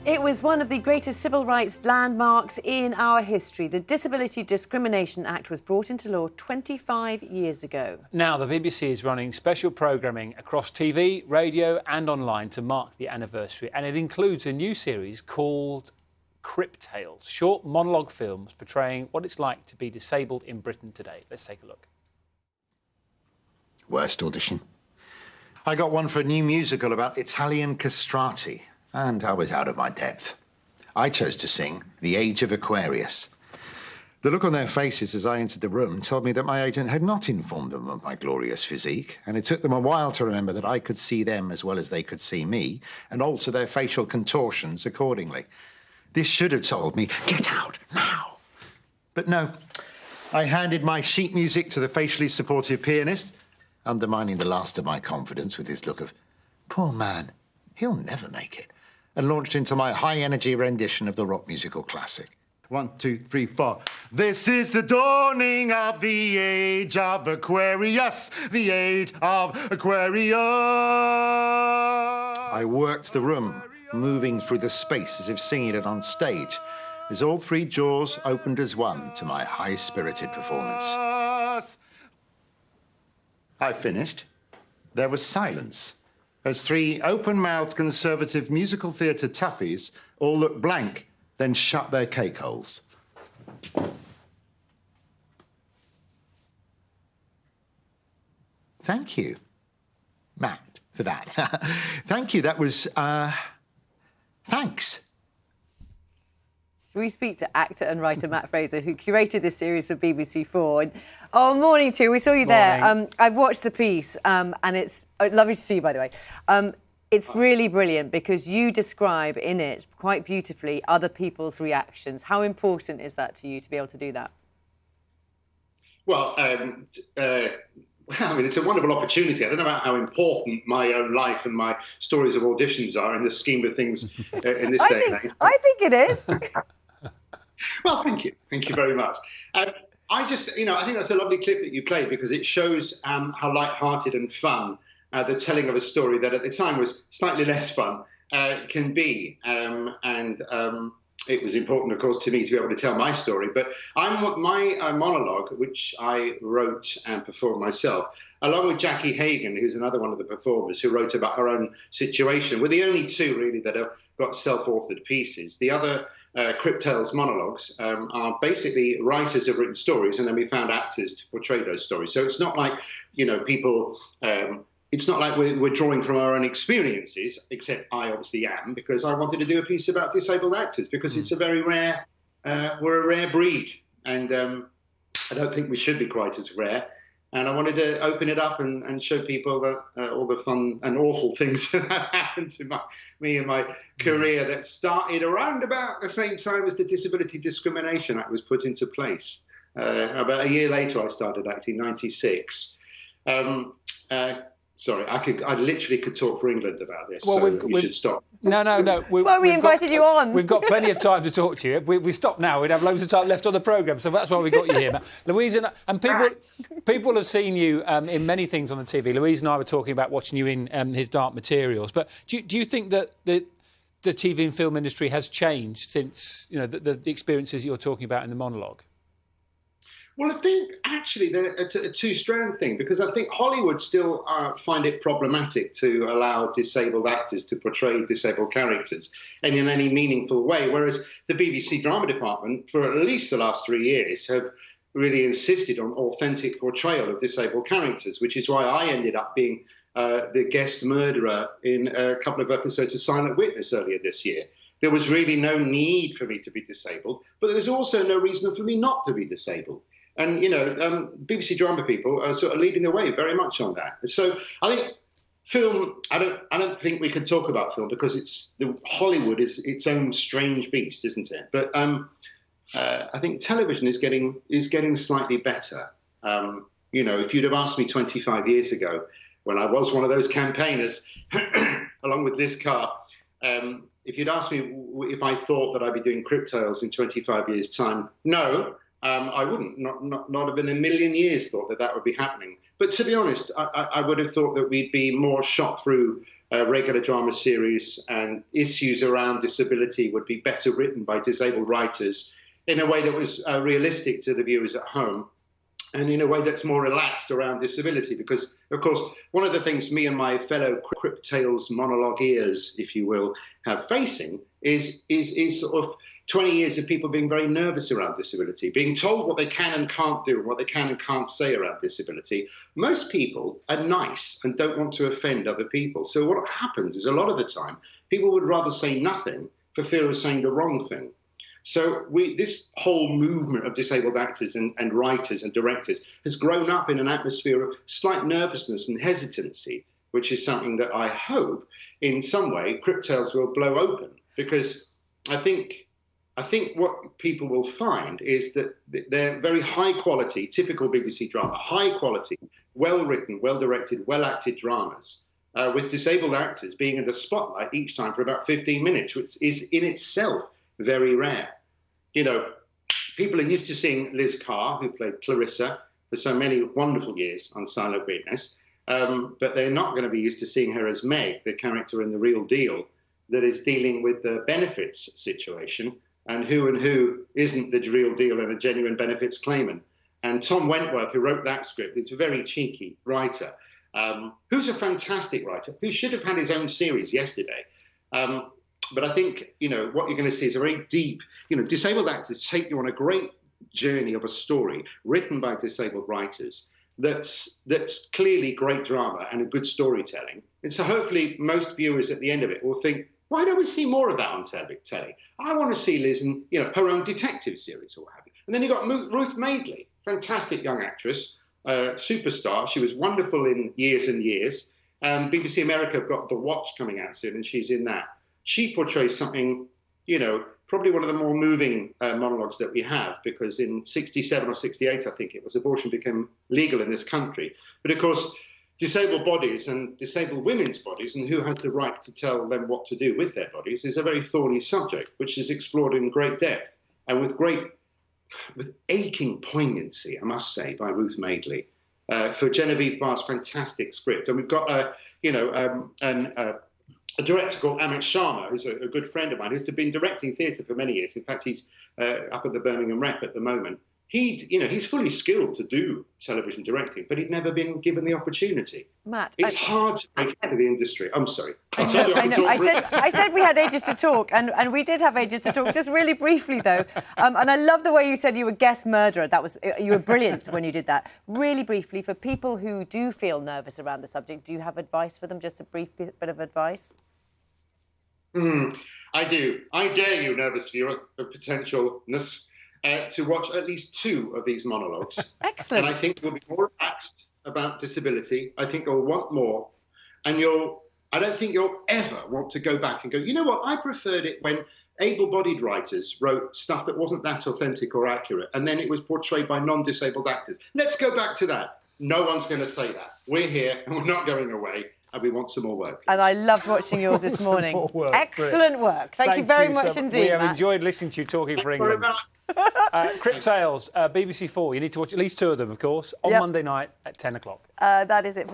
It was one of the greatest civil rights landmarks in our history. The Disability Discrimination Act was brought into law 25 years ago. Now, the BBC is running special programming across TV, radio and online to mark the anniversary, and it includes a new series called Crip Tales, short monologue films portraying what it's like to be disabled in Britain today. Let's take a look. Worst audition. I got one for a new musical about Italian castrati, and I was out of my depth. I chose to sing The Age of Aquarius. The look on their faces as I entered the room told me that my agent had not informed them of my glorious physique, and it took them a while to remember that I could see them as well as they could see me, and alter their facial contortions accordingly. This should have told me, get out, now! But no, I handed my sheet music to the facially supportive pianist, undermining the last of my confidence with his look of, poor man, he'll never make it, and launched into my high-energy rendition of the rock musical classic. 1, 2, 3, 4. This is the dawning of the age of Aquarius, the age of Aquarius. I worked the room, moving through the space as if singing it on stage, as all three jaws opened as one to my high-spirited performance. I finished. There was silence, as three open-mouthed conservative musical theatre toughies all looked blank, then shut their cake holes. Thank you, Matt, for that. Thank you, that was, thanks. Shall we speak to actor and writer Matt Fraser, who curated this series for BBC4? And, oh, morning to you. We saw you there. I've watched the piece, and it's lovely to see you, by the way. It's really brilliant because you describe in it quite beautifully other people's reactions. How important is that to you to be able to do that? Well, I mean, it's a wonderful opportunity. I don't know about how important my own life and my stories of auditions are in the scheme of things in this day and age. I think it is. Well, thank you. Thank you very much. I just, I think that's a lovely clip that you played because it shows how light-hearted and fun the telling of a story that at the time was slightly less fun can be. It was important, of course, to me to be able to tell my story. But my monologue, which I wrote and performed myself, along with Jackie Hagan, who's another one of the performers who wrote about her own situation, were the only two really that have got self-authored pieces. The other Crip Tales monologues are basically writers have written stories, and then we found actors to portray those stories. So it's not like, people... It's not like we're drawing from our own experiences, except I obviously am, because I wanted to do a piece about disabled actors, because it's a very rare, we're a rare breed, and I don't think we should be quite as rare. And I wanted to open it up and show people that all the fun and awful things that happened to me in my career that started around about the same time as the Disability Discrimination Act was put into place. About a year later, I started acting, 96. Sorry, I literally could talk for England about this, well, so you should stop. No. That's why we invited you on. We've got plenty of time to talk to you. We stop now, we'd have loads of time left on the programme, so that's why we got you here. Louise, and people have seen you in many things on the TV. Louise and I were talking about watching you in his Dark Materials, but do you think that the TV and film industry has changed since, the experiences you're talking about in the monologue? Well, I think actually it's a two-strand thing, because I think Hollywood still find it problematic to allow disabled actors to portray disabled characters and in any meaningful way, whereas the BBC Drama Department, for at least the last 3 years, have really insisted on authentic portrayal of disabled characters, which is why I ended up being the guest murderer in a couple of episodes of Silent Witness earlier this year. There was really no need for me to be disabled, but there was also no reason for me not to be disabled. And, BBC drama people are sort of leading the way very much on that. So I think film, I don't think we can talk about film because Hollywood is its own strange beast, isn't it? But I think television is getting slightly better. If you'd have asked me 25 years ago, when I was one of those campaigners, along with this car, if you'd asked me if I thought that I'd be doing Crip Tales in 25 years' time, no. I wouldn't, not have in a million years thought that would be happening. But to be honest, I would have thought that we'd be more shot through regular drama series and issues around disability would be better written by disabled writers in a way that was realistic to the viewers at home, and in a way that's more relaxed around disability. Because, of course, one of the things me and my fellow Crypt Tales monologue ears, if you will, have facing is sort of 20 years of people being very nervous around disability, being told what they can and can't do and what they can and can't say around disability. Most people are nice and don't want to offend other people. So what happens is a lot of the time, people would rather say nothing for fear of saying the wrong thing. So this whole movement of disabled actors and writers and directors has grown up in an atmosphere of slight nervousness and hesitancy, which is something that I hope in some way Crypt Tales will blow open. Because I think what people will find is that they're very high quality, typical BBC drama, high quality, well written, well directed, well acted dramas, with disabled actors being in the spotlight each time for about 15 minutes, which is in itself very rare. You know, people are used to seeing Liz Carr, who played Clarissa for so many wonderful years on Silent Witness, but they're not going to be used to seeing her as Meg, the character in The Real Deal, that is dealing with the benefits situation, and who isn't the real deal and a genuine benefits claimant. And Tom Wentworth, who wrote that script, is a very cheeky writer, who's a fantastic writer, who should have had his own series yesterday. But I think, you know, what you're going to see is a very deep, you know, disabled actors take you on a great journey of a story written by disabled writers that's clearly great drama and a good storytelling. And so hopefully most viewers at the end of it will think, why don't we see more of that on telly? I want to see Liz in, you know, her own detective series or what have you. And then you've got Ruth Madeley, fantastic young actress, superstar. She was wonderful in Years and Years. BBC America have got The Watch coming out soon, and she's in that. She portrays something, you know, probably one of the more moving monologues that we have, because in 67 or 68, I think it was, abortion became legal in this country. But of course, disabled bodies and disabled women's bodies, and who has the right to tell them what to do with their bodies, is a very thorny subject, which is explored in great depth and with aching poignancy, I must say, by Ruth Madeley, for Genevieve Barr's fantastic script. And we've got a director called Amit Sharma, who's a good friend of mine, who's been directing theatre for many years. In fact, he's up at the Birmingham Rep at the moment. He's fully skilled to do television directing, but he'd never been given the opportunity. Matt, it's hard to break into the industry. I'm sorry. I know. I said we had ages to talk, and we did have ages to talk. Just really briefly, though, and I love the way you said you were guest murderer. You were brilliant when you did that. Really briefly, for people who do feel nervous around the subject, do you have advice for them? Just a brief bit of advice. I do. I dare you, nervous viewer of potentialness, to watch at least 2 of these monologues. Excellent. And I think you'll be more relaxed about disability. I think you'll want more. And I don't think you'll ever want to go back and go, you know what, I preferred it when able-bodied writers wrote stuff that wasn't that authentic or accurate, and then it was portrayed by non-disabled actors. Let's go back to that. No one's going to say that. We're here and we're not going away. And we want some more work. And I loved watching yours this morning. Excellent work. Thank you very much indeed, We have Matt. enjoyed listening to you talking for England. Crypt Tales, BBC 4. You need to watch at least 2 of them, of course, on Monday night at 10 o'clock. That is it.